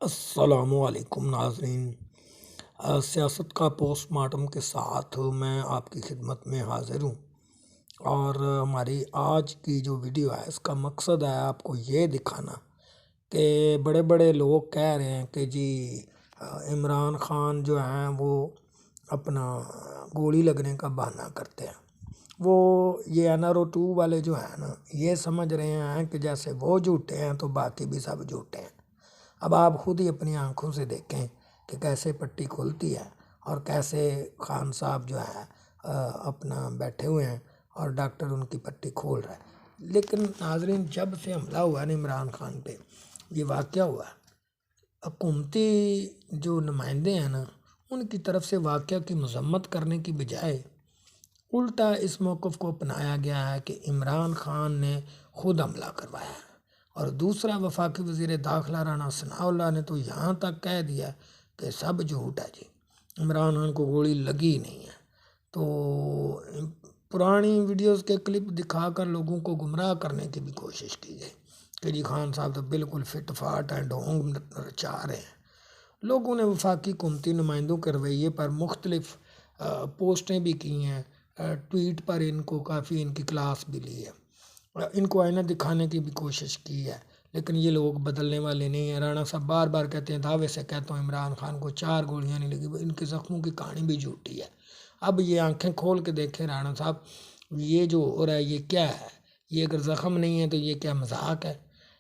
السلام علیکم ناظرین، سیاست کا پوسٹ مارٹم کے ساتھ میں آپ کی خدمت میں حاضر ہوں، اور ہماری آج کی جو ویڈیو ہے اس کا مقصد ہے آپ کو یہ دکھانا کہ بڑے بڑے لوگ کہہ رہے ہیں کہ جی عمران خان جو ہیں وہ اپنا گولی لگنے کا بہانہ کرتے ہیں۔ وہ یہ NRO 2 والے جو ہیں نا، یہ سمجھ رہے ہیں کہ جیسے وہ جھوٹے ہیں تو باقی بھی سب جھوٹے ہیں۔ اب آپ خود ہی اپنی آنکھوں سے دیکھیں کہ کیسے پٹی کھولتی ہے اور کیسے خان صاحب جو ہے اپنا بیٹھے ہوئے ہیں اور ڈاکٹر ان کی پٹی کھول رہا ہے۔ لیکن ناظرین، جب سے حملہ ہوا نا عمران خان پہ، یہ واقعہ ہوا ہے، حکومتی جو نمائندے ہیں نا، ان کی طرف سے واقعہ کی مذمت کرنے کی بجائے الٹا اس موقف کو اپنایا گیا ہے کہ عمران خان نے خود حملہ کروایا ہے۔ اور دوسرا، وفاقی وزیر داخلہ رانا ثناءاللہ نے تو یہاں تک کہہ دیا کہ سب جھوٹ ہے جی، عمران خان کو گولی لگی نہیں ہے۔ تو پرانی ویڈیوز کے کلپ دکھا کر لوگوں کو گمراہ کرنے کی بھی کوشش کی گئی کہ جی خان صاحب تو بالکل فٹ فاٹ ہیں، ڈھونگ رچا رہے ہیں۔ لوگوں نے وفاقی حکومتی نمائندوں کے رویے پر مختلف پوسٹیں بھی کی ہیں، ٹویٹ پر ان کو کافی ان کی کلاس بھی لی ہے، ان کو آئینہ دکھانے کی بھی کوشش کی ہے، لیکن یہ لوگ بدلنے والے نہیں ہیں۔ رانا صاحب بار بار کہتے ہیں، دعوے سے کہتا ہوں عمران خان کو 4 گولیاں نہیں لگی، ان کے زخموں کی کہانی بھی جھوٹی ہے۔ اب یہ آنکھیں کھول کے دیکھیں رانا صاحب، یہ جو ہو رہا ہے یہ کیا ہے؟ یہ اگر زخم نہیں ہے تو یہ کیا مذاق ہے؟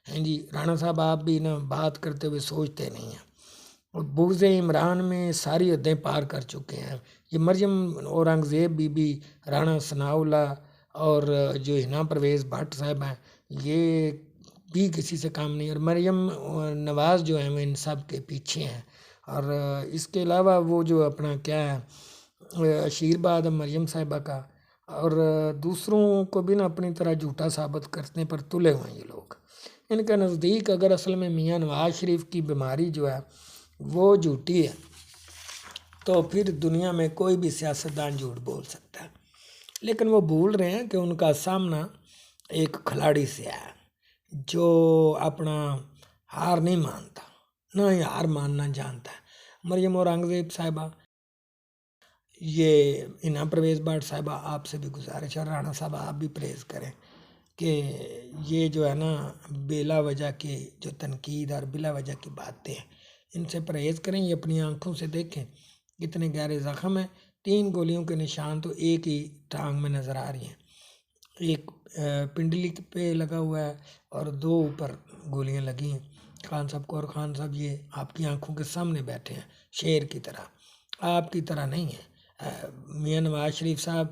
ہیں جی رانا صاحب، آپ بھی نا بات کرتے ہوئے سوچتے نہیں ہیں۔ اور بغض عمران میں ساری حدیں پار کر چکے ہیں۔ یہ مریم اورنگزیب بی بی، رانا ثناءاللہ اور جو ہنا پرویز بھٹ صاحب ہیں، یہ بھی کسی سے کام نہیں، اور مریم نواز جو ہیں وہ ان سب کے پیچھے ہیں۔ اور اس کے علاوہ وہ جو اپنا کیا ہے آشیرواد مریم صاحبہ کا، اور دوسروں کو بھی نا اپنی طرح جھوٹا ثابت کرنے پر تلے ہوئے ہیں یہ لوگ۔ ان کے نزدیک اگر اصل میں میاں نواز شریف کی بیماری جو ہے وہ جھوٹی ہے تو پھر دنیا میں کوئی بھی سیاستدان جھوٹ بول سکتا ہے، لیکن وہ بھول رہے ہیں کہ ان کا سامنا ایک کھلاڑی سے ہے جو اپنا ہار نہیں مانتا، نہ ہی ہار ماننا جانتا ہے۔ مریم اورنگزیب صاحبہ، یہ ہنا پرویز بھٹ صاحبہ، آپ سے بھی گزارش ہے، رانا صاحب آپ بھی پرہیز کریں کہ یہ جو ہے نا بلا وجہ کی جو تنقید اور بلا وجہ کی باتیں ہیں ان سے پرہیز کریں۔ یہ اپنی آنکھوں سے دیکھیں کتنے گہرے زخم ہیں، 3 گولیوں کے نشان تو ایک ہی ٹانگ میں نظر آ رہی ہیں، ایک پنڈلی پہ لگا ہوا ہے اور 2 اوپر گولیاں لگی ہیں خان صاحب کو۔ اور خان صاحب یہ آپ کی آنکھوں کے سامنے بیٹھے ہیں شیر کی طرح، آپ کی طرح نہیں ہیں۔ میاں نواز شریف صاحب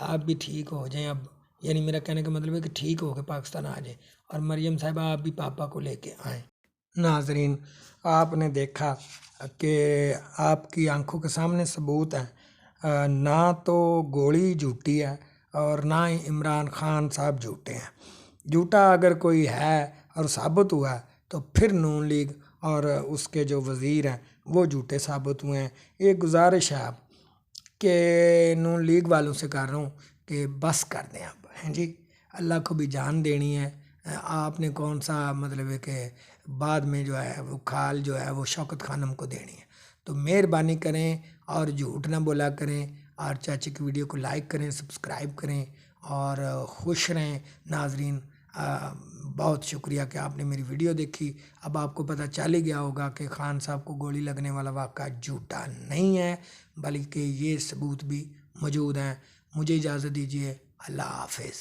آپ بھی ٹھیک ہو جائیں اب، یعنی میرا کہنے کا مطلب ہے کہ ٹھیک ہو کے پاکستان آ جائیں، اور مریم صاحبہ آپ بھی پاپا کو لے کے آئیں۔ ناظرین، آپ نے دیکھا کہ آپ کی آنکھوں کے سامنے ثبوت ہیں، نہ تو گولی جھوٹی ہے اور نہ ہی عمران خان صاحب جھوٹے ہیں۔ جھوٹا اگر کوئی ہے اور ثابت ہوا ہے تو پھر نون لیگ اور اس کے جو وزیر ہیں وہ جھوٹے ثابت ہوئے ہیں۔ ایک گزارش ہے آپ کہ نون لیگ والوں سے کر رہا ہوں کہ بس کر دیں اب، ہیں جی، اللہ کو بھی جان دینی ہے، آپ نے کون سا مطلب ہے کہ بعد میں جو ہے وہ کھال جو ہے وہ شوکت خانم کو دینی ہے۔ تو مہربانی کریں اور جھوٹ نہ بولا کریں، اور چاچی کی ویڈیو کو لائک کریں، سبسکرائب کریں اور خوش رہیں۔ ناظرین، بہت شکریہ کہ آپ نے میری ویڈیو دیکھی۔ اب آپ کو پتہ چل ہی گیا ہوگا کہ خان صاحب کو گولی لگنے والا واقعہ جھوٹا نہیں ہے، بلکہ یہ ثبوت بھی موجود ہیں۔ مجھے اجازت دیجیے، اللہ حافظ۔